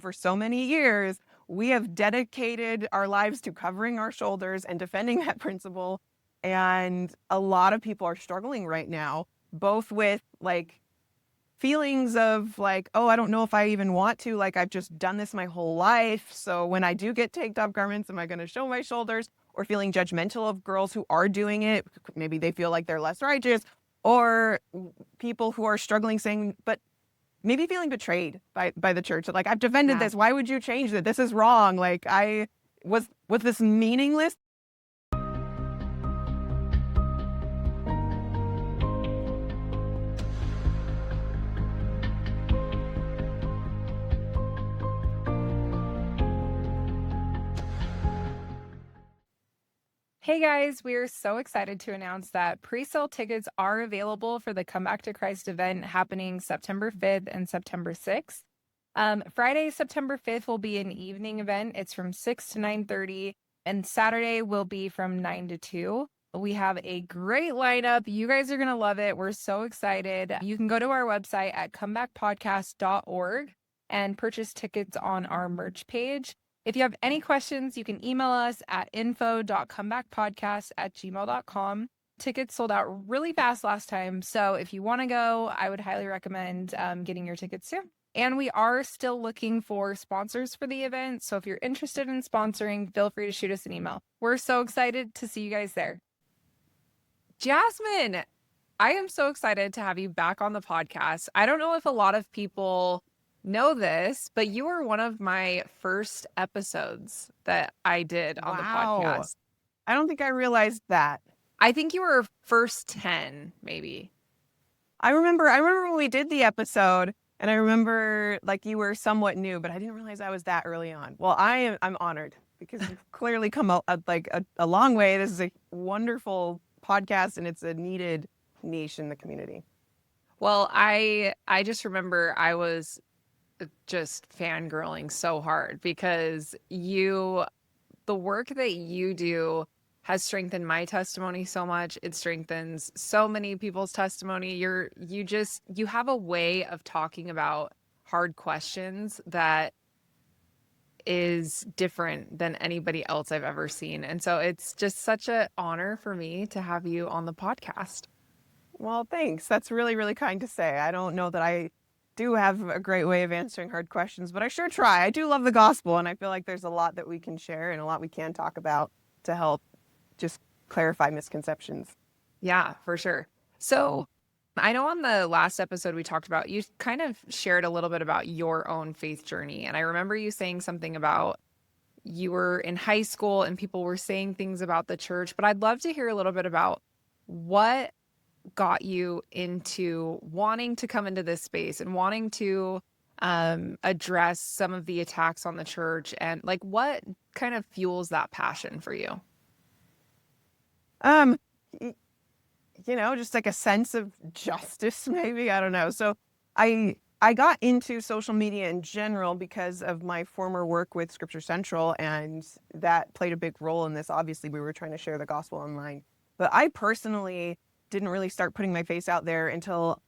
For so many years, we have dedicated our lives to covering our shoulders and defending that principle. And a lot of people are struggling right now, both with like feelings of like, oh, I don't know if I even want to, like I've just done this my whole life. So when I do get taped off garments, am I going to show my shoulders? Or feeling judgmental of girls who are doing it. Maybe they feel like they're less righteous, or people who are struggling saying, but maybe feeling betrayed by the church. Like, I've defended Yeah. this. Why would you change it? This is wrong. Like, I was this meaningless? Hey guys, we are so excited to announce that pre-sale tickets are available for the Come Back to Christ event happening September 5th and September 6th. Friday, September 5th will be an evening event. It's from 6 to 9:30, and Saturday will be from 9 to 2. We have a great lineup. You guys are going to love it. We're so excited. You can go to our website at comebackpodcast.org and purchase tickets on our merch page. If you have any questions, you can email us at info.comebackpodcast@gmail.com. Tickets sold out really fast last time, so if you want to go, I would highly recommend getting your tickets soon. And we are still looking for sponsors for the event, so if you're interested in sponsoring, feel free to shoot us an email. We're so excited to see you guys there. Jasmin, I am so excited to have you back on the podcast. I don't know if a lot of people know this, but you were one of my first episodes that I did on the Wow. podcast. I don't think I realized that. I think you were first 10, maybe. I remember when we did the episode, and I remember like you were somewhat new, but I didn't realize I was that early on. Well, I'm honored because you've clearly come a long way. This is a wonderful podcast, and it's a needed niche in the community. Well, I just remember I was just fangirling so hard because the work that you do has strengthened my testimony so much. It strengthens so many people's testimony. You have a way of talking about hard questions that is different than anybody else I've ever seen. And so it's just such an honor for me to have you on the podcast. Well, thanks. That's really, really kind to say. I don't know that I do have a great way of answering hard questions, but I sure try. I do love the gospel, and I feel like there's a lot that we can share and a lot we can talk about to help just clarify misconceptions. Yeah, for sure. So I know on the last episode we talked about, you kind of shared a little bit about your own faith journey. And I remember you saying something about you were in high school and people were saying things about the church, but I'd love to hear a little bit about what got you into wanting to come into this space and wanting to address some of the attacks on the church, and like what kind of fuels that passion for you? Um, just like a sense of justice, maybe. I don't know. So I got into social media in general because of my former work with Scripture Central, and that played a big role in this. Obviously, we were trying to share the gospel online. But I personally didn't really start putting my face out there until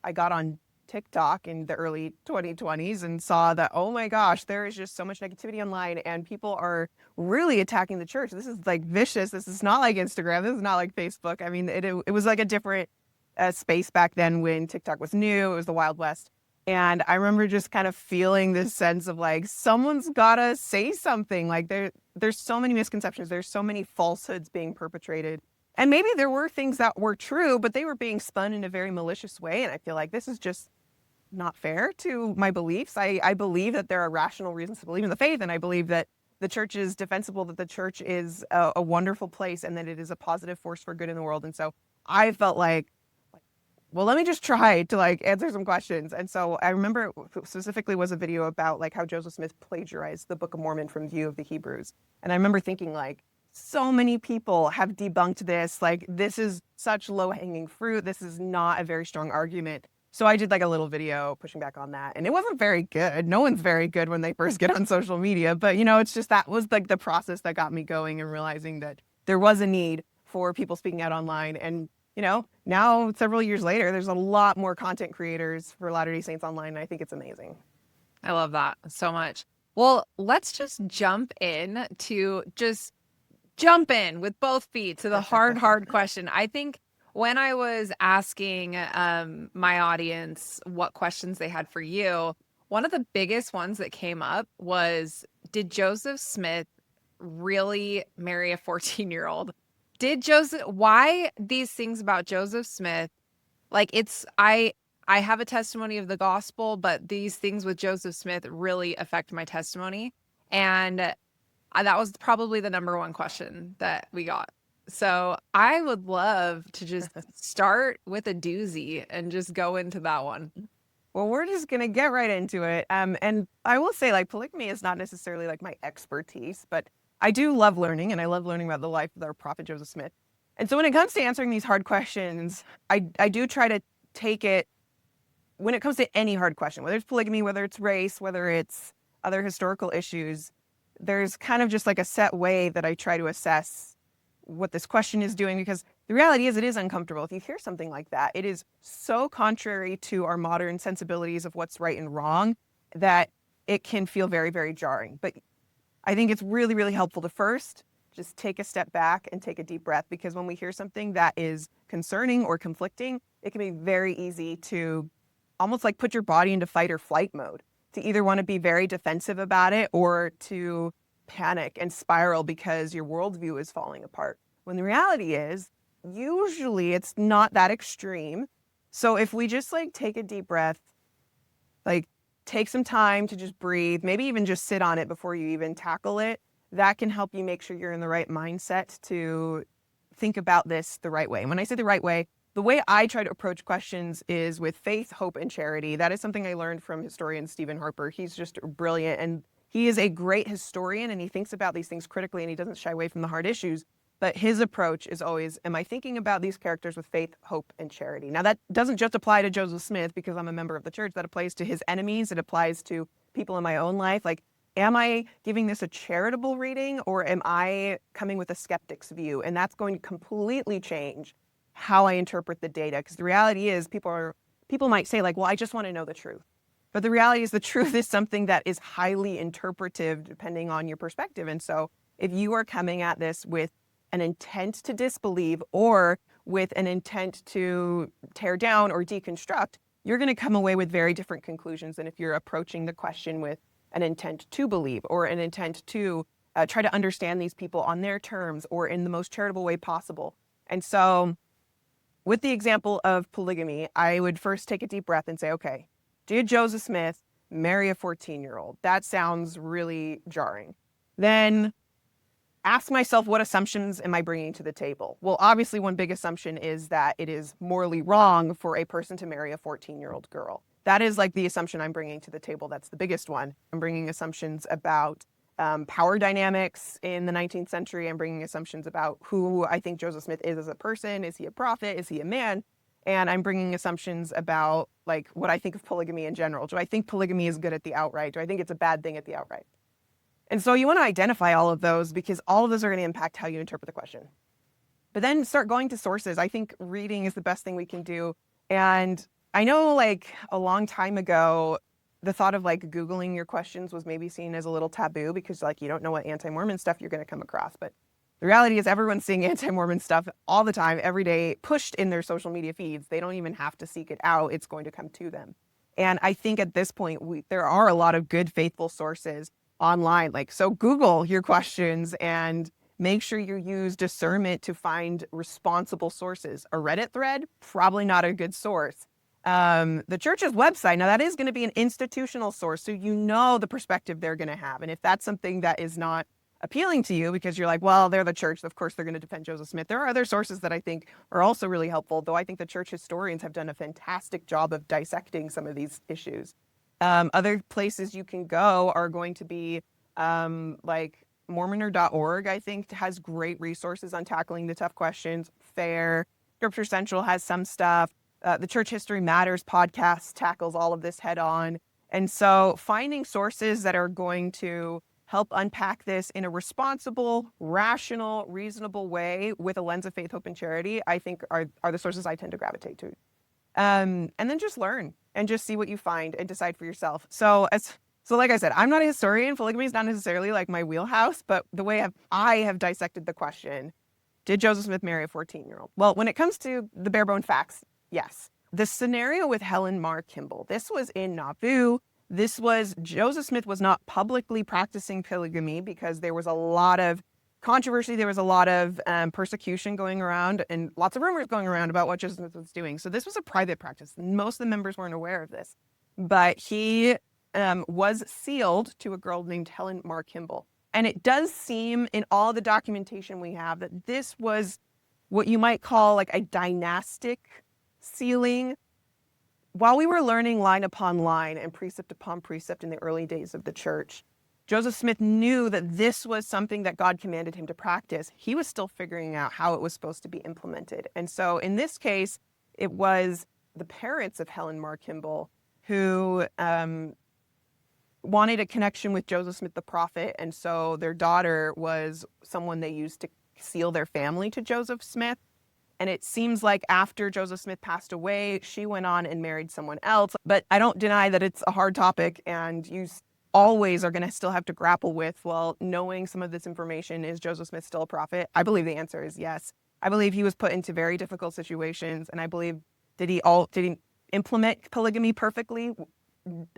I got on TikTok in the early 2020s and saw that, oh my gosh, there is just so much negativity online and people are really attacking the church. This is like vicious. This is not like Instagram. This is not like Facebook. I mean, it was like a different space back then when TikTok was new. It was the Wild West. And I remember just kind of feeling this sense of like, someone's gotta say something. Like there's so many misconceptions. There's so many falsehoods being perpetrated. And maybe there were things that were true, but they were being spun in a very malicious way. And I feel like this is just not fair to my beliefs. I believe that there are rational reasons to believe in the faith, and I believe that the church is defensible, that the church is a wonderful place, and that it is a positive force for good in the world. And so I felt like, well, let me just try to like answer some questions. And so I remember specifically was a video about like how Joseph Smith plagiarized the Book of Mormon from View of the Hebrews. And I remember thinking like, so many people have debunked this. Like, this is such low-hanging fruit. This is not a very strong argument. So I did like a little video pushing back on that. And it wasn't very good. No one's very good when they first get on social media. But, it's just that was like the process that got me going and realizing that there was a need for people speaking out online. And, now several years later, there's a lot more content creators for Latter-day Saints online. And I think it's amazing. I love that so much. Well, let's just jump in with both feet to the hard question. I think when I was asking my audience what questions they had for you, one of the biggest ones that came up was, did Joseph Smith really marry a 14-year-old? Why these things about Joseph Smith? Like I have a testimony of the gospel, but these things with Joseph Smith really affect my testimony. And that was probably the number one question that we got. So I would love to just start with a doozy and just go into that one. Well, we're just gonna get right into it. And I will say, like, polygamy is not necessarily like my expertise, but I do love learning, and I love learning about the life of our prophet Joseph Smith. And so when it comes to answering these hard questions, I do try to take it when it comes to any hard question, whether it's polygamy, whether it's race, whether it's other historical issues, there's kind of just like a set way that I try to assess what this question is doing, because the reality is it is uncomfortable. If you hear something like that, it is so contrary to our modern sensibilities of what's right and wrong that it can feel very, very jarring. But I think it's really, really helpful to first just take a step back and take a deep breath, because when we hear something that is concerning or conflicting, it can be very easy to almost like put your body into fight or flight mode, to either want to be very defensive about it or to panic and spiral because your worldview is falling apart. When the reality is, usually it's not that extreme. So if we just like take a deep breath, like take some time to just breathe, maybe even just sit on it before you even tackle it, that can help you make sure you're in the right mindset to think about this the right way. And when I say the right way, the way I try to approach questions is with faith, hope, and charity. That is something I learned from historian Stephen Harper. He's just brilliant, and he is a great historian, and he thinks about these things critically, and he doesn't shy away from the hard issues. But his approach is always, am I thinking about these characters with faith, hope, and charity? Now, that doesn't just apply to Joseph Smith because I'm a member of the church. That applies to his enemies. It applies to people in my own life. Like, am I giving this a charitable reading, or am I coming with a skeptic's view? And that's going to completely change how I interpret the data. Because the reality is people might say like, well, I just want to know the truth. But the reality is the truth is something that is highly interpretive depending on your perspective. And so if you are coming at this with an intent to disbelieve or with an intent to tear down or deconstruct, you're going to come away with very different conclusions than if you're approaching the question with an intent to believe or an intent to try to understand these people on their terms or in the most charitable way possible. And so with the example of polygamy, I would first take a deep breath and say, okay, did Joseph Smith marry a 14-year-old? That sounds really jarring. Then ask myself, what assumptions am I bringing to the table? Well, obviously, one big assumption is that it is morally wrong for a person to marry a 14-year-old girl. That is like the assumption I'm bringing to the table. That's the biggest one. I'm bringing assumptions about power dynamics in the 19th century. I'm bringing assumptions about who I think Joseph Smith is as a person. Is he a prophet? Is he a man? And I'm bringing assumptions about like what I think of polygamy in general. Do I think polygamy is good at the outright? Do I think it's a bad thing at the outright? And so you want to identify all of those because all of those are going to impact how you interpret the question. But then start going to sources. I think reading is the best thing we can do. And I know like a long time ago, the thought of like Googling your questions was maybe seen as a little taboo because like you don't know what anti-Mormon stuff you're going to come across. But the reality is everyone's seeing anti-Mormon stuff all the time, every day, pushed in their social media feeds. They don't even have to seek it out. It's going to come to them. And I think at this point, there are a lot of good, faithful sources online. Like, so Google your questions and make sure you use discernment to find responsible sources. A Reddit thread, probably not a good source. The church's website, now that is going to be an institutional source, so you know the perspective they're going to have. And if that's something that is not appealing to you because you're like, well, they're the church, of course they're going to defend Joseph Smith. There are other sources that I think are also really helpful, though I think the church historians have done a fantastic job of dissecting some of these issues. Other places you can go are going to be like Mormoner.org, I think, has great resources on tackling the tough questions. FAIR, Scripture Central has some stuff. The Church History Matters podcast tackles all of this head on. And so finding sources that are going to help unpack this in a responsible, rational, reasonable way with a lens of faith, hope, and charity, I think are the sources I tend to gravitate to. And then just learn and just see what you find and decide for yourself. So as So like I said, I'm not a historian. Polygamy is not necessarily like my wheelhouse, but the way I have dissected the question, did Joseph Smith marry a 14-year-old? Well, when it comes to the bare bone facts, yes. The scenario with Helen Mar Kimball, this was in Nauvoo. Joseph Smith was not publicly practicing polygamy because there was a lot of controversy. There was a lot of persecution going around and lots of rumors going around about what Joseph Smith was doing. So this was a private practice. Most of the members weren't aware of this. But he was sealed to a girl named Helen Mar Kimball. And it does seem in all the documentation we have that this was what you might call like a dynastic sealing. While we were learning line upon line and precept upon precept in the early days of the church, Joseph Smith knew that this was something that God commanded him to practice. He was still figuring out how it was supposed to be implemented. And so in this case, it was the parents of Helen Mar Kimball who wanted a connection with Joseph Smith the prophet, and so their daughter was someone they used to seal their family to Joseph Smith. And it seems like after Joseph Smith passed away, she went on and married someone else. But I don't deny that it's a hard topic, and you always are going to still have to grapple with, well, knowing some of this information, is Joseph Smith still a prophet? I believe the answer is yes. I believe he was put into very difficult situations, and I believe did he implement polygamy perfectly?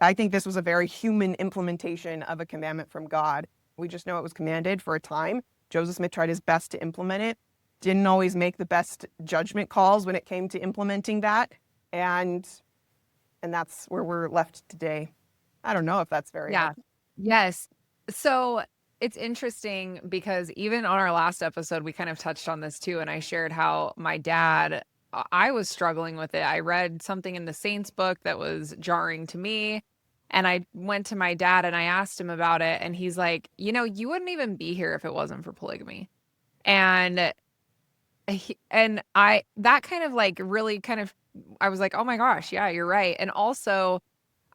I think this was a very human implementation of a commandment from God. We just know it was commanded for a time. Joseph Smith tried his best to implement it, didn't always make the best judgment calls when it came to implementing that. And that's where we're left today. I don't know if that's very helpful. Yes. So it's interesting because even on our last episode, we kind of touched on this too. And I shared how my dad, I was struggling with it. I read something in the Saints book that was jarring to me. And I went to my dad and I asked him about it. And he's like, you wouldn't even be here if it wasn't for polygamy. And that kind of like really kind of, I was like, oh my gosh, yeah, you're right. And also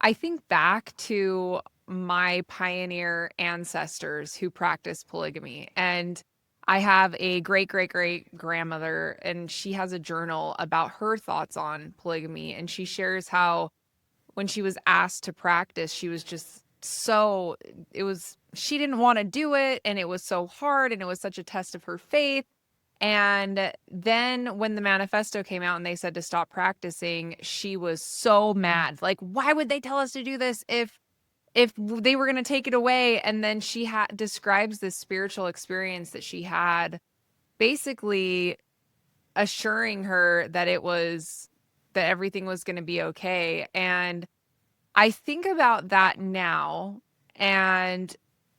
I think back to my pioneer ancestors who practiced polygamy. And I have a great, great, great grandmother, and she has a journal about her thoughts on polygamy. And she shares how when she was asked to practice, she was just she didn't want to do it. And it was so hard. And it was such a test of her faith. And then when the manifesto came out and they said to stop practicing, she was so mad. Like, why would they tell us to do this if they were going to take it away? And then she describes this spiritual experience that she had, basically assuring her that that everything was going to be okay. And I think about that now and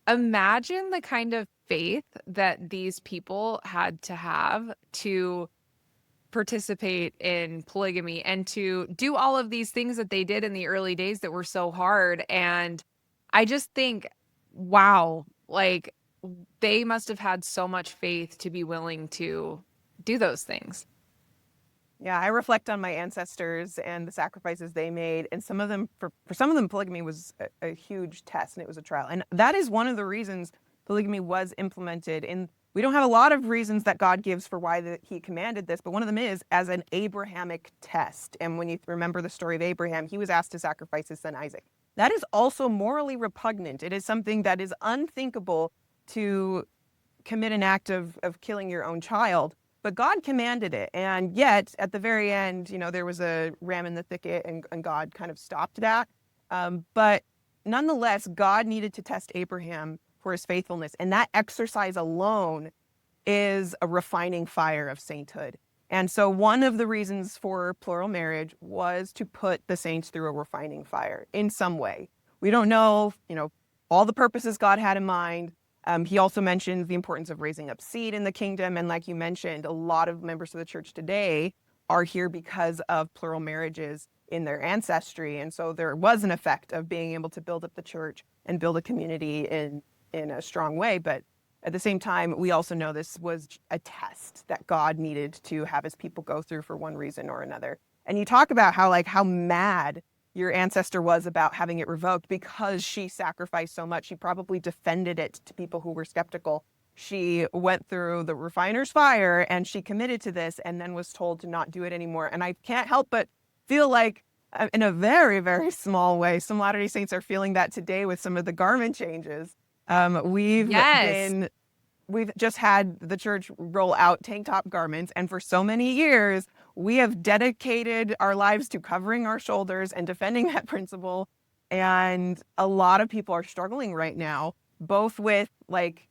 imagine the kind of faith that these people had to have to participate in polygamy and to do all of these things that they did in the early days that were so hard. And I just think, wow, like they must have had so much faith to be willing to do those things. Yeah, I reflect on my ancestors and the sacrifices they made, and some of them, for some of them, polygamy was a huge test, and it was a trial. And that is one of the reasons polygamy was implemented. And we don't have a lot of reasons that God gives for why he commanded this, but one of them is as an Abrahamic test. And when you remember the story of Abraham, he was asked to sacrifice his son Isaac. That is also morally repugnant. It is something that is unthinkable to commit an act of killing your own child. But God commanded it. And yet, at the very end, there was a ram in the thicket, and God kind of stopped that. But nonetheless, God needed to test Abraham for his faithfulness. And that exercise alone is a refining fire of sainthood. And so one of the reasons for plural marriage was to put the saints through a refining fire in some way. We don't know, all the purposes God had in mind. He also mentions the importance of raising up seed in the kingdom. And like you mentioned, a lot of members of the church today are here because of plural marriages in their ancestry. And so there was an effect of being able to build up the church and build a community in a strong way. But at the same time, we also know this was a test that God needed to have his people go through for one reason or another. And you talk about how mad your ancestor was about having it revoked because she sacrificed so much. She probably defended it to people who were skeptical. She went through the refiner's fire and she committed to this and then was told to not do it anymore. And I can't help but feel like in a very, very small way. Some Latter-day Saints are feeling that today with some of the garment changes. We've Yes. been we've just had the church roll out tank top garments, and for so many years we have dedicated our lives to covering our shoulders and defending that principle. And a lot of people are struggling right now, both with like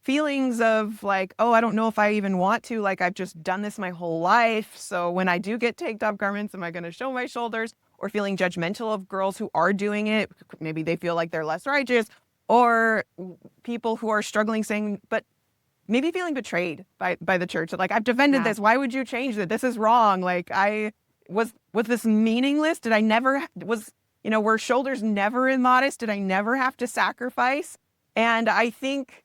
feelings of like, oh, I don't know if I even want to, like I've just done this my whole life, so when I do get tank top garments, am I going to show my shoulders? Or feeling judgmental of girls who are doing it, maybe they feel like they're less righteous. Or people who are struggling saying, but maybe feeling betrayed by the church. Like, I've defended Yeah. this. Why would you change it? This is wrong. Like, was this meaningless? Did I never were shoulders never immodest? Did I never have to sacrifice? And I think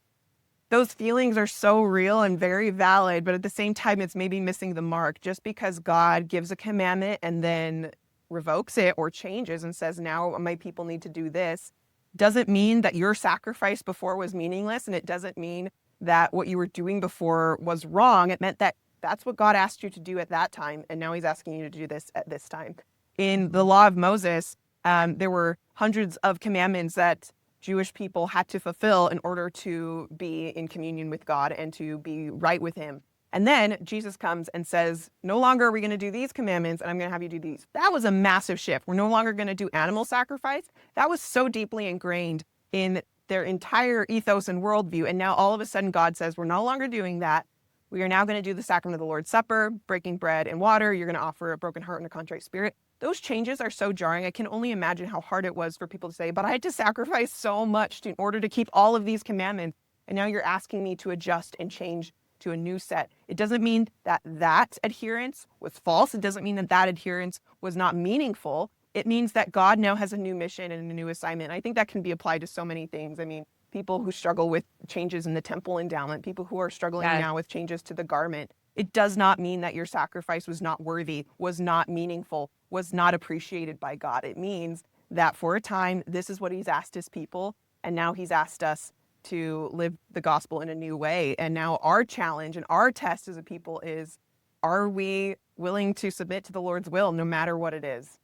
those feelings are so real and very valid, but at the same time, it's maybe missing the mark. Just because God gives a commandment and then revokes it or changes and says, now my people need to do this, doesn't mean that your sacrifice before was meaningless. And it doesn't mean that what you were doing before was wrong. It meant that that's what God asked you to do at that time. And now he's asking you to do this at this time. In the law of Moses, there were hundreds of commandments that Jewish people had to fulfill in order to be in communion with God and to be right with him. And then Jesus comes and says, no longer are we going to do these commandments, and I'm going to have you do these. That was a massive shift. We're no longer going to do animal sacrifice. That was so deeply ingrained in their entire ethos and worldview. And now all of a sudden God says, we're no longer doing that. We are now going to do the sacrament of the Lord's Supper, breaking bread and water. You're going to offer a broken heart and a contrite spirit. Those changes are so jarring. I can only imagine how hard it was for people to say, but I had to sacrifice so much in order to keep all of these commandments. And now you're asking me to adjust and change to a new set. It doesn't mean that that adherence was false. It doesn't mean that that adherence was not meaningful. It means that God now has a new mission and a new assignment. I think that can be applied to so many things. I mean, people who struggle with changes in the temple endowment, people who are struggling Yes. now with changes to the garment. It does not mean that your sacrifice was not worthy, was not meaningful, was not appreciated by God. It means that for a time, this is what he's asked his people, and now he's asked us to live the gospel in a new way. And now our challenge and our test as a people is, are we willing to submit to the Lord's will no matter what it is?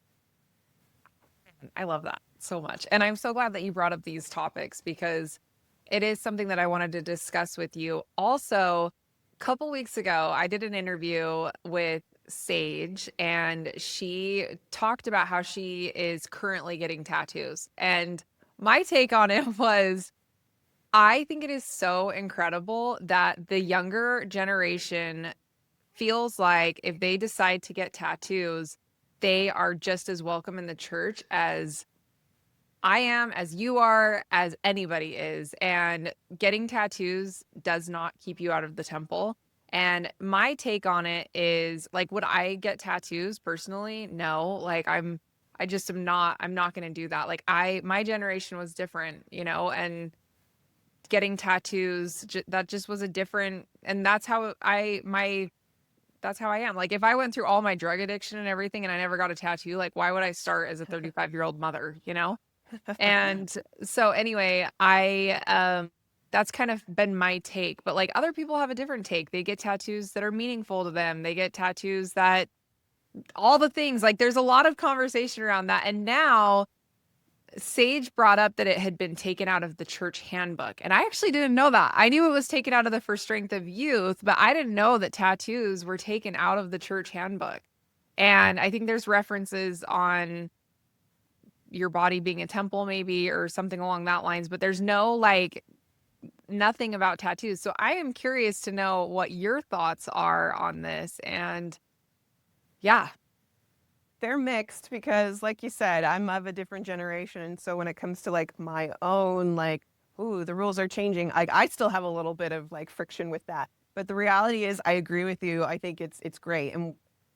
I love that so much. And I'm so glad that you brought up these topics because it is something that I wanted to discuss with you. Also, a couple weeks ago, I did an interview with Sage, and she talked about how she is currently getting tattoos. And my take on it was, I think it is so incredible that the younger generation feels like if they decide to get tattoos, they are just as welcome in the church as I am, as you are, as anybody is. And getting tattoos does not keep you out of the temple. And my take on it is like, would I get tattoos personally? No, like I just am not, I'm not going to do that. Like my generation was different, and getting tattoos, that just was a different, and that's how that's how I am. Like if I went through all my drug addiction and everything and I never got a tattoo, like why would I start as a 35-year-old mother? And so anyway, that's kind of been my take, but like other people have a different take. They get tattoos that are meaningful to them. They get tattoos that all the things, like there's a lot of conversation around that. And now Sage brought up that it had been taken out of the church handbook. And I actually didn't know that. I knew it was taken out of the For Strength of Youth, but I didn't know that tattoos were taken out of the church handbook. And I think there's references on your body being a temple maybe or something along that lines, but there's nothing about tattoos. So I am curious to know what your thoughts are on this. And yeah. They're mixed because, like you said, I'm of a different generation. So when it comes to like my own, like, ooh, the rules are changing, like I still have a little bit of like friction with that. But the reality is, I agree with you. I think it's great. And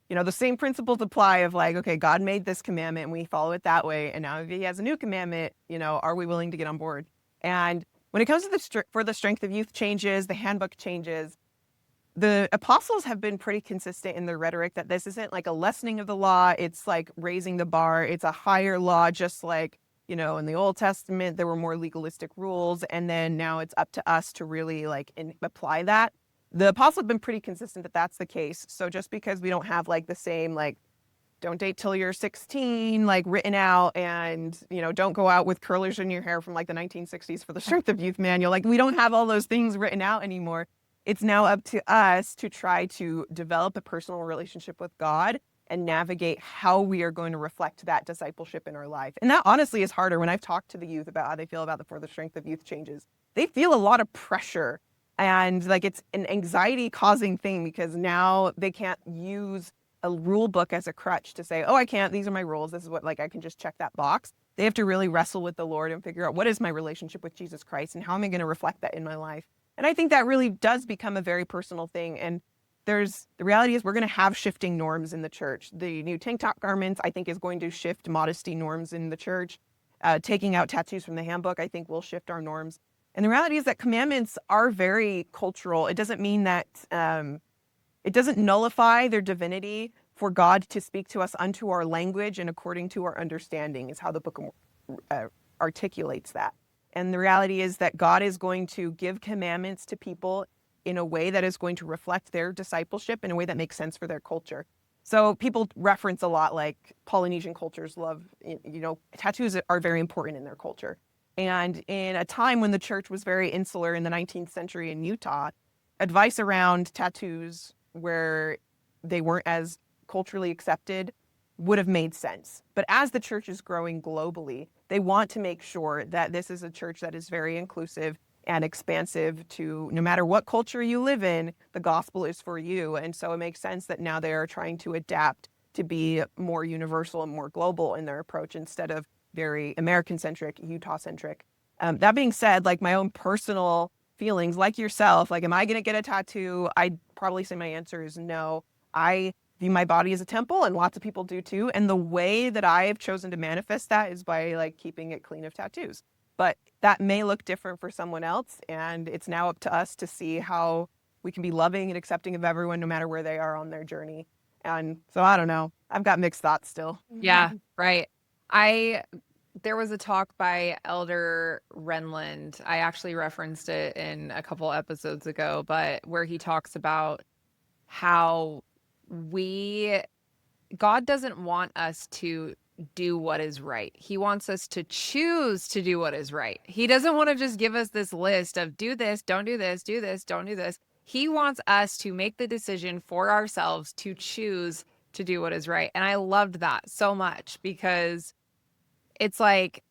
the same principles apply of like, okay, God made this commandment and we follow it that way. And now if he has a new commandment, are we willing to get on board? And when it comes to for the Strength of Youth changes, the handbook changes, the apostles have been pretty consistent in their rhetoric that this isn't like a lessening of the law. It's like raising the bar. It's a higher law, just like, in the Old Testament, there were more legalistic rules. And then now it's up to us to really like apply that. The apostles have been pretty consistent that that's the case. So just because we don't have like the same like don't date till you're 16, like written out, and, don't go out with curlers in your hair from like the 1960s for the Strength of Youth manual. Like, we don't have all those things written out anymore. It's now up to us to try to develop a personal relationship with God and navigate how we are going to reflect that discipleship in our life. And that honestly is harder. When I've talked to the youth about how they feel about the For the Strength of Youth changes, they feel a lot of pressure, and like it's an anxiety causing thing because now they can't use a rule book as a crutch to say, oh, I can't, these are my rules. This is what, like, I can just check that box. They have to really wrestle with the Lord and figure out what is my relationship with Jesus Christ and how am I going to reflect that in my life? And I think that really does become a very personal thing. And the reality is we're going to have shifting norms in the church. The new tank top garments, I think, is going to shift modesty norms in the church. Taking out tattoos from the handbook, I think, will shift our norms. And the reality is that commandments are very cultural. It doesn't mean that it doesn't nullify their divinity for God to speak to us unto our language and according to our understanding is how the book articulates that. And the reality is that God is going to give commandments to people in a way that is going to reflect their discipleship in a way that makes sense for their culture. So people reference a lot, like Polynesian cultures love, tattoos are very important in their culture. And in a time when the church was very insular in the 19th century in Utah, advice around tattoos where they weren't as culturally accepted would have made sense. But as the church is growing globally, they want to make sure that this is a church that is very inclusive and expansive to no matter what culture you live in, the gospel is for you. And so it makes sense that now they are trying to adapt to be more universal and more global in their approach instead of very American-centric, Utah-centric. That being said, like my own personal feelings, like yourself, like, am I going to get a tattoo? I'd probably say my answer is no. I view my body as a temple, and lots of people do too. And the way that I have chosen to manifest that is by like keeping it clean of tattoos. But that may look different for someone else, and it's now up to us to see how we can be loving and accepting of everyone no matter where they are on their journey. And so I don't know. I've got mixed thoughts still. Yeah, right. There was a talk by Elder Renland. I actually referenced it in a couple episodes ago, but where he talks about how God doesn't want us to do what is right. He wants us to choose to do what is right. He doesn't want to just give us this list of do this, don't do this, do this, don't do this. He wants us to make the decision for ourselves to choose to do what is right. And I loved that so much because it's like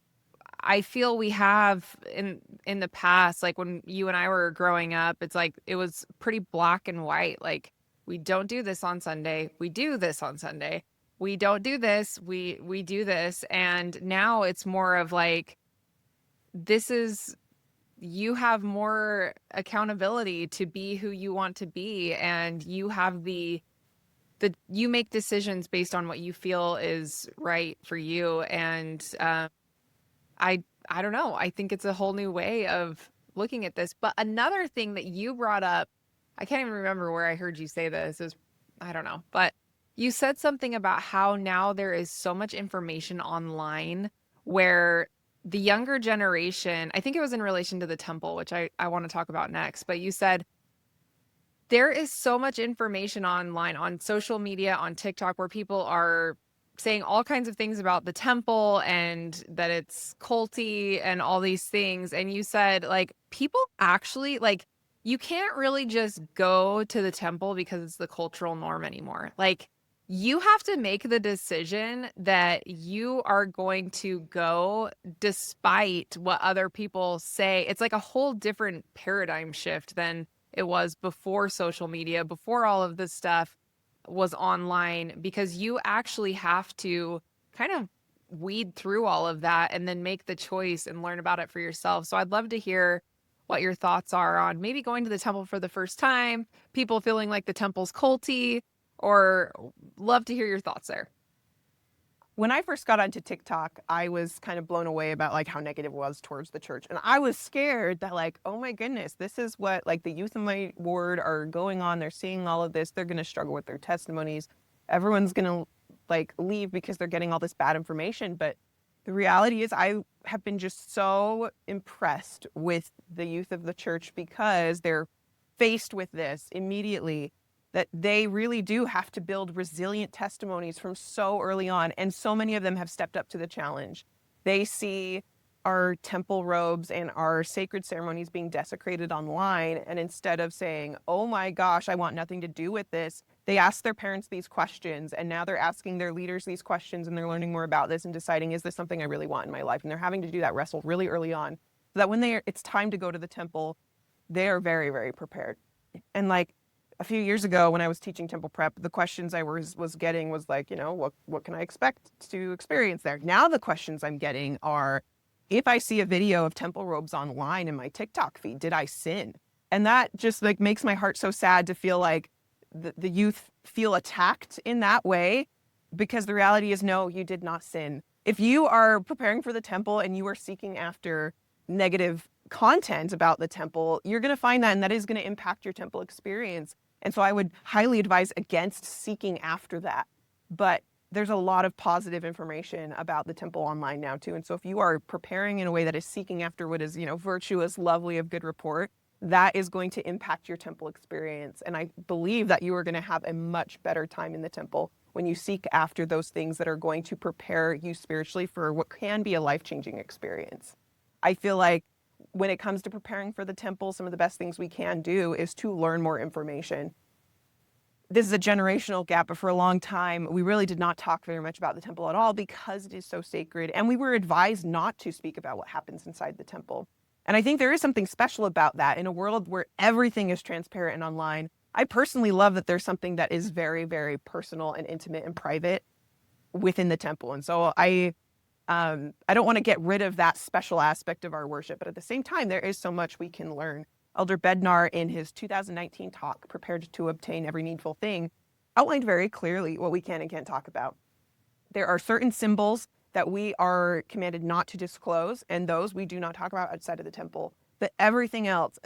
I feel we have in the past, like when you and I were growing up, it's like it was pretty black and white. Like, we don't do this on Sunday. We do this on Sunday. We don't do this. We do this. And now it's more of like, you have more accountability to be who you want to be, and you have you make decisions based on what you feel is right for you. And I don't know. I think it's a whole new way of looking at this. But another thing that you brought up, I can't even remember where I heard you say this. I don't know. But you said something about how now there is so much information online where the younger generation, I think it was in relation to the temple, which I want to talk about next. But you said there is so much information online, on social media, on TikTok, where people are saying all kinds of things about the temple and that it's culty and all these things. And you said, like, people actually, like, you can't really just go to the temple because it's the cultural norm anymore. Like, you have to make the decision that you are going to go despite what other people say. It's like a whole different paradigm shift than it was before social media, before all of this stuff was online, because you actually have to kind of weed through all of that and then make the choice and learn about it for yourself. So I'd love to hear what your thoughts are on maybe going to the temple for the first time, people feeling like the temple's culty, or love to hear your thoughts there. When I first got onto TikTok, I was kind of blown away about like how negative it was towards the church. And I was scared that like, oh my goodness, this is what like the youth in my ward are going on. They're seeing all of this. They're going to struggle with their testimonies. Everyone's going to like leave because they're getting all this bad information. But the reality is I have been just so impressed with the youth of the church because they're faced with this immediately. that they really do have to build resilient testimonies from so early on. And so many of them have stepped up to the challenge. They see our temple robes and our sacred ceremonies being desecrated online. And instead of saying, oh my gosh, I want nothing to do with this, they ask their parents these questions. And now they're asking their leaders these questions, and they're learning more about this and deciding, is this something I really want in my life? And they're having to do that wrestle really early on, so that when it's time to go to the temple, they are very, very prepared. And like a few years ago when I was teaching temple prep, the questions I was getting was like, what can I expect to experience there? Now the questions I'm getting are, if I see a video of temple robes online in my TikTok feed, did I sin? And that just like makes my heart so sad to feel like the youth feel attacked in that way, because the reality is, no, you did not sin. If you are preparing for the temple and you are seeking after negative content about the temple, you're going to find that, and that is going to impact your temple experience. And so I would highly advise against seeking after that. But there's a lot of positive information about the temple online now too. And so if you are preparing in a way that is seeking after what is, virtuous, lovely, of good report, that is going to impact your temple experience. And I believe that you are going to have a much better time in the temple when you seek after those things that are going to prepare you spiritually for what can be a life-changing experience. I feel like when it comes to preparing for the temple, some of the best things we can do is to learn more information. This is a generational gap, but for a long time, we really did not talk very much about the temple at all because it is so sacred. And we were advised not to speak about what happens inside the temple. And I think there is something special about that in a world where everything is transparent and online. I personally love that there's something that is very, very personal and intimate and private within the temple. And so I don't want to get rid of that special aspect of our worship, but at the same time, there is so much we can learn. Elder Bednar, in his 2019 talk, Prepared to Obtain Every Needful Thing, outlined very clearly what we can and can't talk about. There are certain symbols that we are commanded not to disclose, and those we do not talk about outside of the temple. But everything else,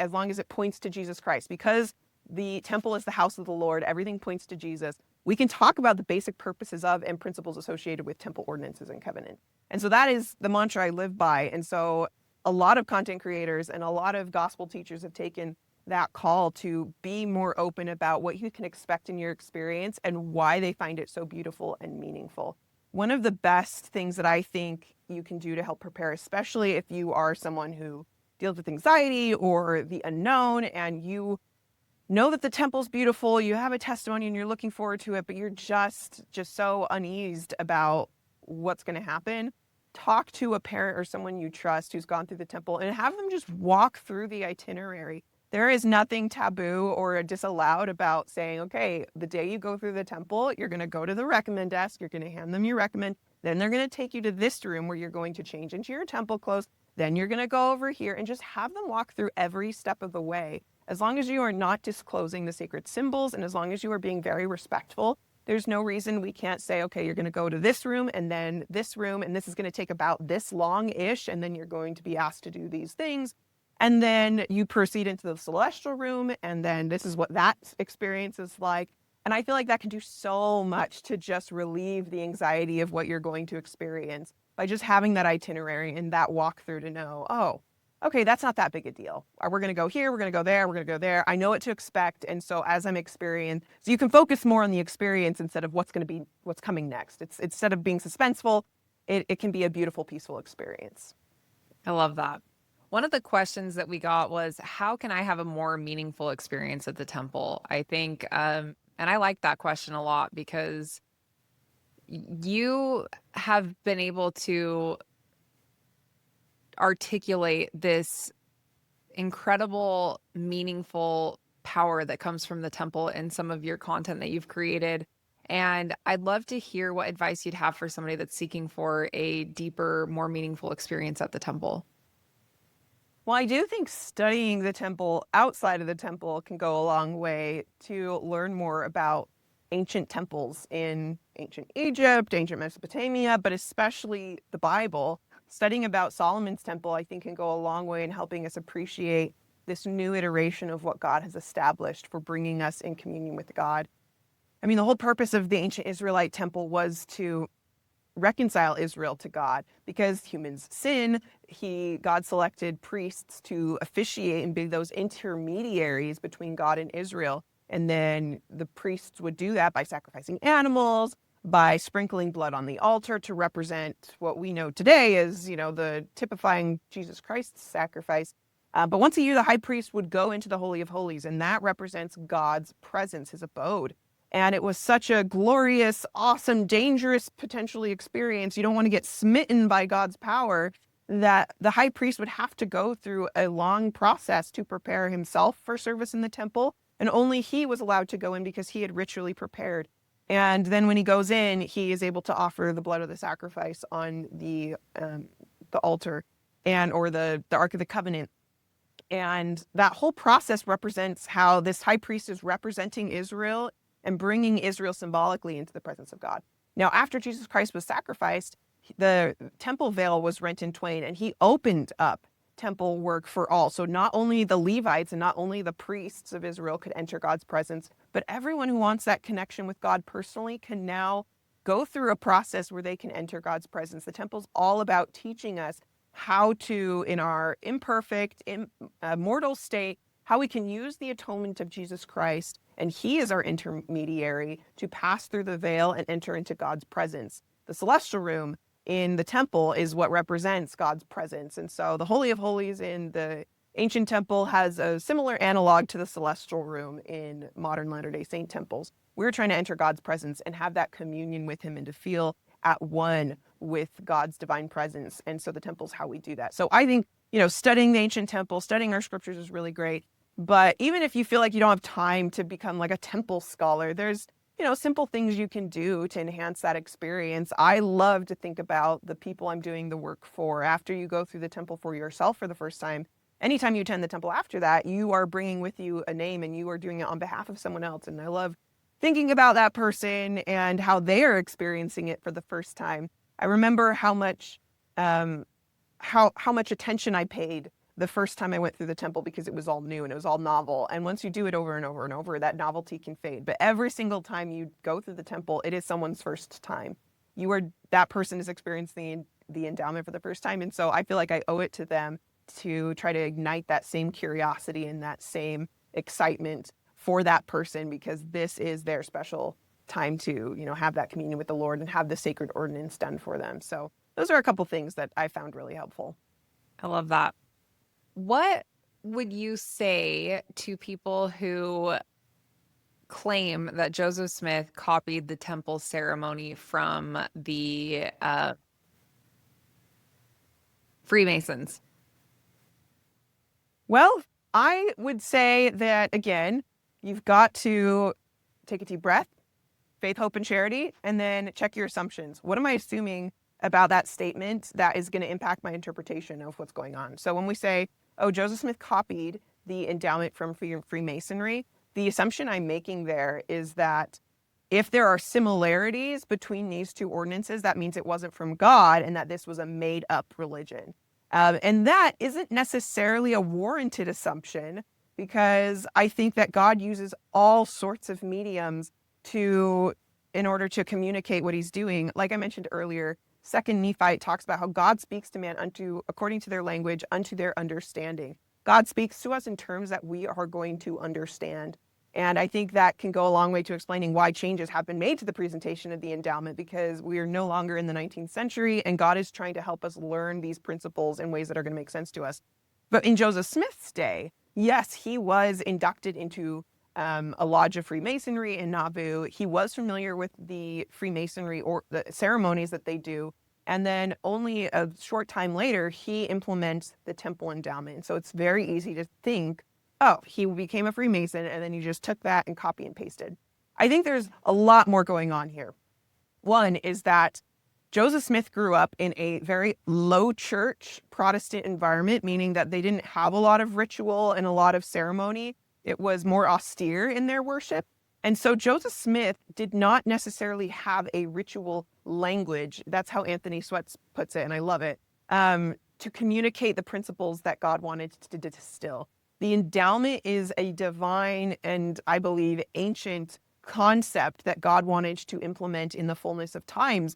as long as it points to Jesus Christ, because the temple is the house of the Lord, everything points to Jesus, we can talk about the basic purposes of and principles associated with temple ordinances and covenant. And so that is the mantra I live by. And so a lot of content creators and a lot of gospel teachers have taken that call to be more open about what you can expect in your experience and why they find it so beautiful and meaningful. One of the best things that I think you can do to help prepare, especially if you are someone who deals with anxiety or the unknown, and you know that the temple's beautiful, you have a testimony and you're looking forward to it, but you're just so uneased about what's going to happen, talk to a parent or someone you trust who's gone through the temple and have them just walk through the itinerary. There is nothing taboo or disallowed about saying, okay, the day you go through the temple, you're going to go to the recommend desk, you're going to hand them your recommend, then they're going to take you to this room where you're going to change into your temple clothes, then you're going to go over here, and just have them walk through every step of the way. As long as you are not disclosing the sacred symbols and as long as you are being very respectful, there's no reason we can't say, okay, you're going to go to this room and then this room, and this is going to take about this long-ish, and then you're going to be asked to do these things. And then you proceed into the celestial room, and then this is what that experience is like. And I feel like that can do so much to just relieve the anxiety of what you're going to experience by just having that itinerary and that walkthrough to know, oh, okay, that's not that big a deal. We're going to go here, we're going to go there, we're going to go there. I know what to expect. And so as I'm experiencing, so you can focus more on the experience instead of what's coming next. It's instead of being suspenseful, it can be a beautiful, peaceful experience. I love that. One of the questions that we got was, how can I have a more meaningful experience at the temple? I think, and I like that question a lot because you have been able to articulate this incredible, meaningful power that comes from the temple in some of your content that you've created. And I'd love to hear what advice you'd have for somebody that's seeking for a deeper, more meaningful experience at the temple. Well, I do think studying the temple outside of the temple can go a long way to learn more about ancient temples in ancient Egypt, ancient Mesopotamia, but especially the Bible. Studying about Solomon's temple, I think, can go a long way in helping us appreciate this new iteration of what God has established for bringing us in communion with God. I mean, the whole purpose of the ancient Israelite temple was to reconcile Israel to God, because humans sin. God selected priests to officiate and be those intermediaries between God and Israel. And then the priests would do that by sacrificing animals, by sprinkling blood on the altar to represent what we know today as, the typifying Jesus Christ's sacrifice. But once a year, the high priest would go into the Holy of Holies, and that represents God's presence, his abode. And it was such a glorious, awesome, dangerous, potentially experience. You don't want to get smitten by God's power, that the high priest would have to go through a long process to prepare himself for service in the temple. And only he was allowed to go in because he had ritually prepared. And then when he goes in, he is able to offer the blood of the sacrifice on the altar or the Ark of the Covenant. And that whole process represents how this high priest is representing Israel and bringing Israel symbolically into the presence of God. Now, after Jesus Christ was sacrificed, the temple veil was rent in twain, and he opened up temple work for all. So not only the Levites and not only the priests of Israel could enter God's presence, but everyone who wants that connection with God personally can now go through a process where they can enter God's presence. The temple's all about teaching us how to, in our imperfect, mortal state, how we can use the atonement of Jesus Christ, and he is our intermediary, to pass through the veil and enter into God's presence. The celestial room in the temple is what represents God's presence. And so the Holy of Holies in the ancient temple has a similar analog to the celestial room in modern Latter-day Saint temples. We're trying to enter God's presence and have that communion with him and to feel at one with God's divine presence. And so the temple's how we do that. So I think, studying the ancient temple, studying our scriptures is really great. But even if you feel like you don't have time to become like a temple scholar, there's simple things you can do to enhance that experience. I love to think about the people I'm doing the work for. After you go through the temple for yourself for the first time, anytime you attend the temple after that, you are bringing with you a name and you are doing it on behalf of someone else. And I love thinking about that person and how they are experiencing it for the first time. I remember how much attention I paid the first time I went through the temple because it was all new and it was all novel. And once you do it over and over and over, that novelty can fade. But every single time you go through the temple, it is someone's first time. That person is experiencing the endowment for the first time. And so I feel like I owe it to them to try to ignite that same curiosity and that same excitement for that person, because this is their special time to, have that communion with the Lord and have the sacred ordinance done for them. So those are a couple things that I found really helpful. I love that. What would you say to people who claim that Joseph Smith copied the temple ceremony from the Freemasons? Well, I would say that, again, you've got to take a deep breath, faith, hope, and charity, and then check your assumptions. What am I assuming about that statement that is going to impact my interpretation of what's going on? So when we say, oh, Joseph Smith copied the endowment from Freemasonry, the assumption I'm making there is that if there are similarities between these two ordinances, that means it wasn't from God and that this was a made-up religion. And that isn't necessarily a warranted assumption, because I think that God uses all sorts of mediums in order to communicate what he's doing. Like I mentioned earlier, 2 Nephi talks about how God speaks to man according to their language, unto their understanding. God speaks to us in terms that we are going to understand. And I think that can go a long way to explaining why changes have been made to the presentation of the endowment, because we are no longer in the 19th century and God is trying to help us learn these principles in ways that are going to make sense to us. But in Joseph Smith's day, yes, he was inducted into a lodge of Freemasonry in Nauvoo. He was familiar with the Freemasonry or the ceremonies that they do. And then only a short time later, he implements the temple endowment. So it's very easy to think, oh, he became a Freemason, and then you just took that and copy and pasted. I think there's a lot more going on here. One is that Joseph Smith grew up in a very low church Protestant environment, meaning that they didn't have a lot of ritual and a lot of ceremony. It was more austere in their worship. And so Joseph Smith did not necessarily have a ritual language. That's how Anthony Sweats puts it, and I love it, to communicate the principles that God wanted to distill. The endowment is a divine and, I believe, ancient concept that God wanted to implement in the fullness of times.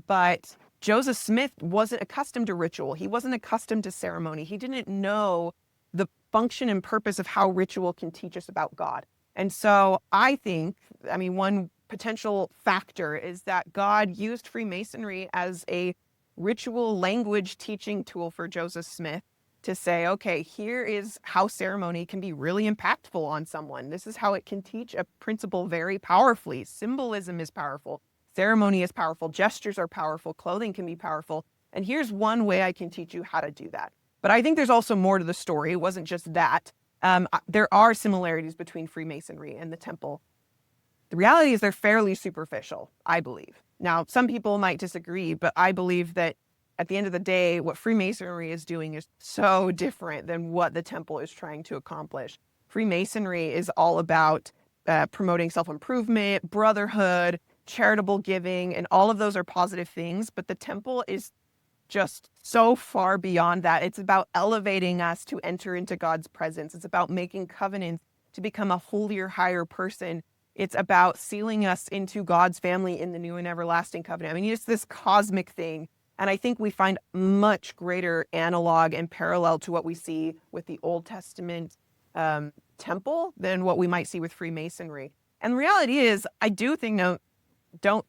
But Joseph Smith wasn't accustomed to ritual. He wasn't accustomed to ceremony. He didn't know the function and purpose of how ritual can teach us about God. And so I think, I mean, one potential factor is that God used Freemasonry as a ritual language teaching tool for Joseph Smith to say, okay, here is how ceremony can be really impactful on someone. This is how it can teach a principle very powerfully. Symbolism is powerful. Ceremony is powerful. Gestures are powerful. Clothing can be powerful. And here's one way I can teach you how to do that. But I think there's also more to the story. It wasn't just that. There are similarities between Freemasonry and the temple. The reality is they're fairly superficial, I believe. Now, some people might disagree, but I believe that at the end of the day, what Freemasonry is doing is so different than what the temple is trying to accomplish. Freemasonry is all about promoting self-improvement, brotherhood, charitable giving, and all of those are positive things. But the temple is just so far beyond that. It's about elevating us to enter into God's presence. It's about making covenants to become a holier, higher person. It's about sealing us into God's family in the new and everlasting covenant. I mean, it's this cosmic thing. And I think we find much greater analog and parallel to what we see with the Old Testament temple than what we might see with Freemasonry. And the reality is, I do think, no, don't,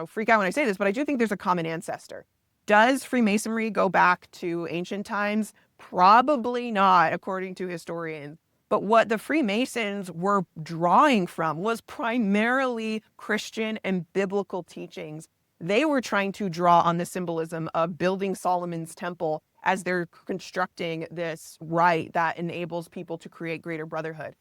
freak out when I say this, but I do think there's a common ancestor. Does Freemasonry go back to ancient times? Probably not, according to historians. But what the Freemasons were drawing from was primarily Christian and biblical teachings. They were trying to draw on the symbolism of building Solomon's temple as they're constructing this rite that enables people to create greater brotherhood.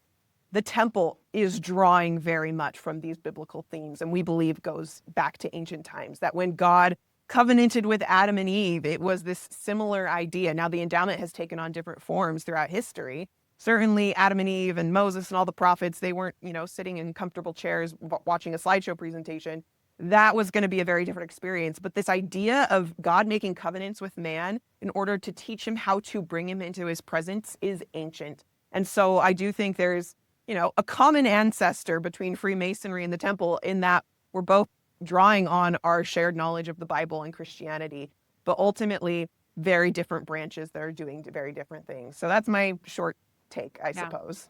The temple is drawing very much from these biblical themes, and we believe goes back to ancient times, that when God covenanted with Adam and Eve, it was this similar idea. Now, the endowment has taken on different forms throughout history. Certainly, Adam and Eve and Moses and all the prophets, they weren't, sitting in comfortable chairs watching a slideshow presentation. That was going to be a very different experience. But this idea of God making covenants with man in order to teach him how to bring him into his presence is ancient. And so I do think there's, a common ancestor between Freemasonry and the temple in that we're both drawing on our shared knowledge of the Bible and Christianity, but ultimately very different branches that are doing very different things. So that's my short take, I suppose.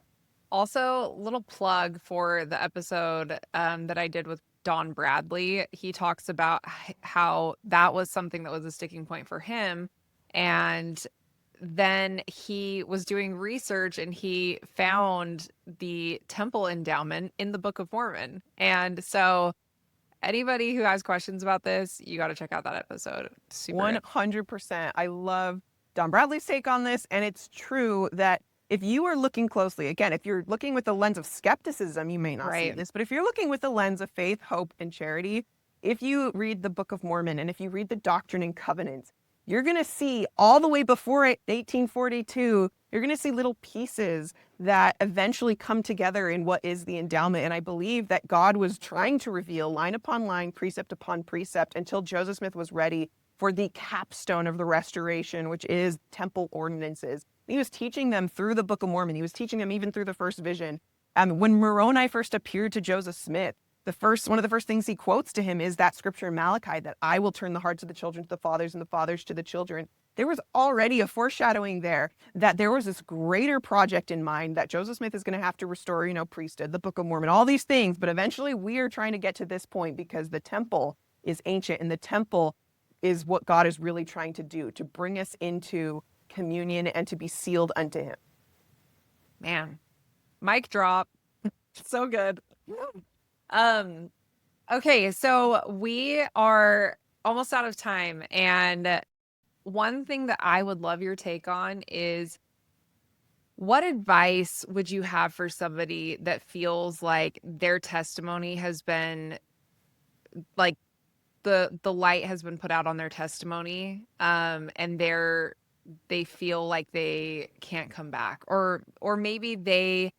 Also, little plug for the episode that I did with Don Bradley. He talks about how that was something that was a sticking point for him. And then he was doing research and he found the temple endowment in the Book of Mormon. And so anybody who has questions about this, you got to check out that episode. Super 100%. I love Don Bradley's take on this. And it's true that if you are looking closely, again, if you're looking with the lens of skepticism, you may not see this. But if you're looking with the lens of faith, hope, and charity, if you read the Book of Mormon and if you read the Doctrine and Covenants, you're going to see all the way before 1842, you're going to see little pieces that eventually come together in what is the endowment. And I believe that God was trying to reveal line upon line, precept upon precept, until Joseph Smith was ready for the capstone of the restoration, which is temple ordinances. He was teaching them through the Book of Mormon. He was teaching them even through the first vision. When Moroni first appeared to Joseph Smith, one of the first things he quotes to him is that scripture in Malachi, that I will turn the hearts of the children to the fathers and the fathers to the children. There was already a foreshadowing there that there was this greater project in mind that Joseph Smith is going to have to restore, priesthood, the Book of Mormon, all these things. But eventually we are trying to get to this point because the temple is ancient and the temple is what God is really trying to do, to bring us into communion and to be sealed unto him. Man, mic drop. So good. Okay, so we are almost out of time, and one thing that I would love your take on is, what advice would you have for somebody that feels like their testimony has been, like, the light has been put out on their testimony, and they feel like they can't come back, or maybe they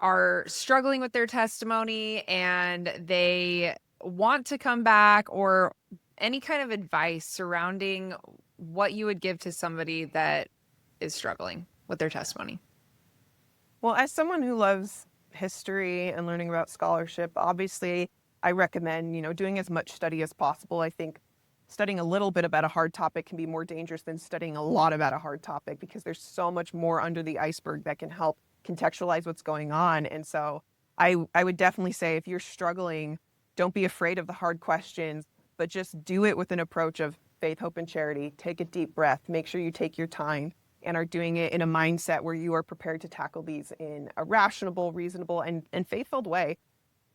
are struggling with their testimony and they want to come back, or any kind of advice surrounding what you would give to somebody that is struggling with their testimony? Well, as someone who loves history and learning about scholarship, obviously I recommend, doing as much study as possible. I think studying a little bit about a hard topic can be more dangerous than studying a lot about a hard topic, because there's so much more under the iceberg that can help contextualize what's going on. And so I would definitely say if you're struggling, don't be afraid of the hard questions, but just do it with an approach of faith, hope, and charity. Take a deep breath. Make sure you take your time and are doing it in a mindset where you are prepared to tackle these in a rational, reasonable, and faith-filled way.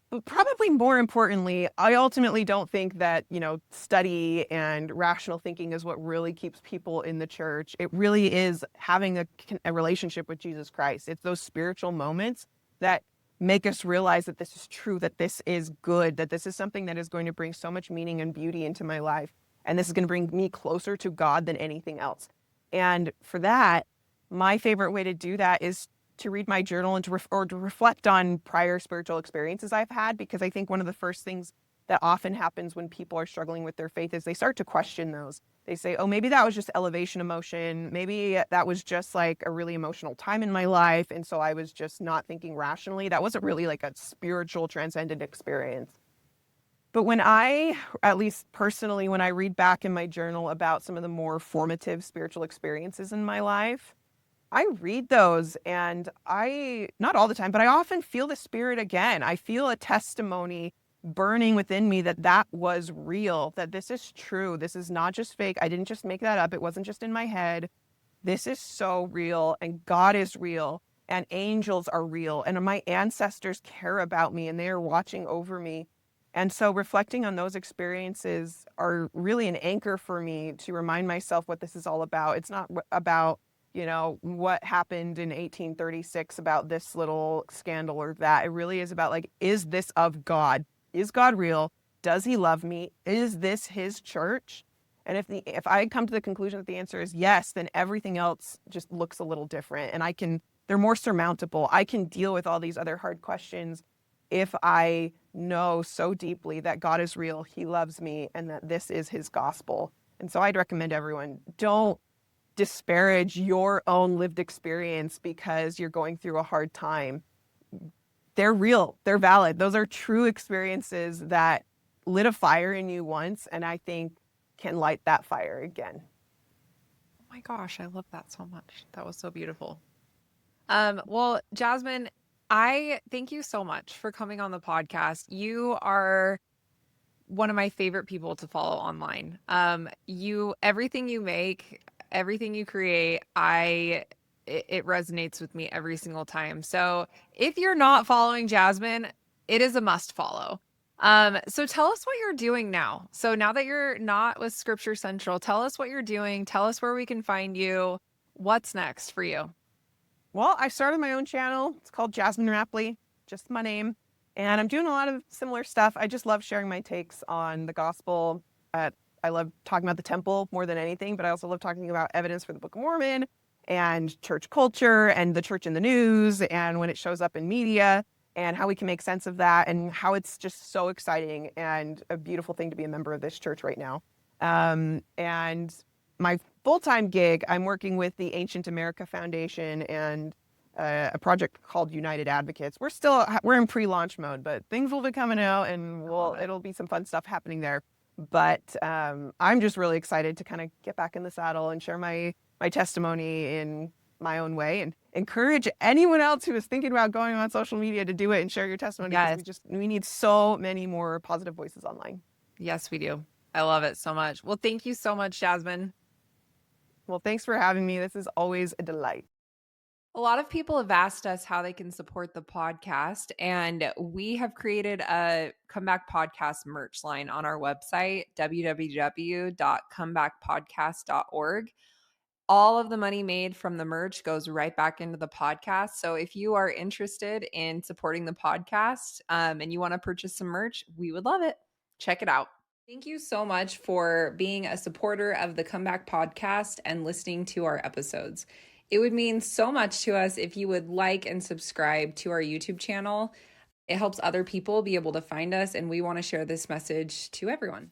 But probably more importantly, I ultimately don't think that, study and rational thinking is what really keeps people in the church. It really is having a relationship with Jesus Christ. It's those spiritual moments that make us realize that this is true, that this is good, that this is something that is going to bring so much meaning and beauty into my life. And this is going to bring me closer to God than anything else. And for that, my favorite way to do that is to read my journal and to reflect on prior spiritual experiences I've had, because I think one of the first things that often happens when people are struggling with their faith is they start to question those. They say, oh, maybe that was just elevation emotion. Maybe that was just like a really emotional time in my life. And so I was just not thinking rationally. That wasn't really like a spiritual transcendent experience. But when at least personally, when I read back in my journal about some of the more formative spiritual experiences in my life, I read those and not all the time, but I often feel the Spirit again. I feel a testimony burning within me that was real, that this is true. This is not just fake. I didn't just make that up. It wasn't just in my head. This is so real, and God is real, and angels are real, and my ancestors care about me, and they are watching over me. And so reflecting on those experiences are really an anchor for me to remind myself what this is all about. It's not about what happened in 1836 about this little scandal or that. It really is about like, is this of God? Is God real? Does he love me? Is this his church? And if I come to the conclusion that the answer is yes, then everything else just looks a little different, and they're more surmountable. I can deal with all these other hard questions if I know so deeply that God is real, he loves me, and that this is his gospel. And so I'd recommend everyone, don't disparage your own lived experience because you're going through a hard time. They're real. They're valid. Those are true experiences that lit a fire in you once, and I think can light that fire again. Oh my gosh, I love that so much. That was so beautiful. Well, Jasmin, I thank you so much for coming on the podcast. You are one of my favorite people to follow online. Everything you make, everything you create, it resonates with me every single time. So if you're not following Jasmin, it is a must follow. So tell us what you're doing now. So now that you're not with Scripture Central, tell us what you're doing. Tell us where we can find you. What's next for you? Well, I started my own channel. It's called Jasmin Rappleye, just my name. And I'm doing a lot of similar stuff. I just love sharing my takes on the gospel. I love talking about the temple more than anything, but I also love talking about evidence for the Book of Mormon and church culture and the church in the news and when it shows up in media and how we can make sense of that and how it's just so exciting and a beautiful thing to be a member of this church right now. And my full-time gig, I'm working with the Ancient America Foundation and a project called United Advocates. We're in pre-launch mode, but things will be coming out, and it'll be some fun stuff happening there. But I'm just really excited to kind of get back in the saddle and share my testimony in my own way, and encourage anyone else who is thinking about going on social media to do it and share your testimony, because we need so many more positive voices online. Yes, we do. I love it so much. Well, thank you so much, Jasmin. Well, thanks for having me. This is always a delight. A lot of people have asked us how they can support the podcast, and we have created a Comeback Podcast merch line on our website, www.comebackpodcast.org. All of the money made from the merch goes right back into the podcast. So if you are interested in supporting the podcast and you want to purchase some merch, we would love it. Check it out. Thank you so much for being a supporter of the Comeback Podcast and listening to our episodes. It would mean so much to us if you would like and subscribe to our YouTube channel. It helps other people be able to find us, and we want to share this message to everyone.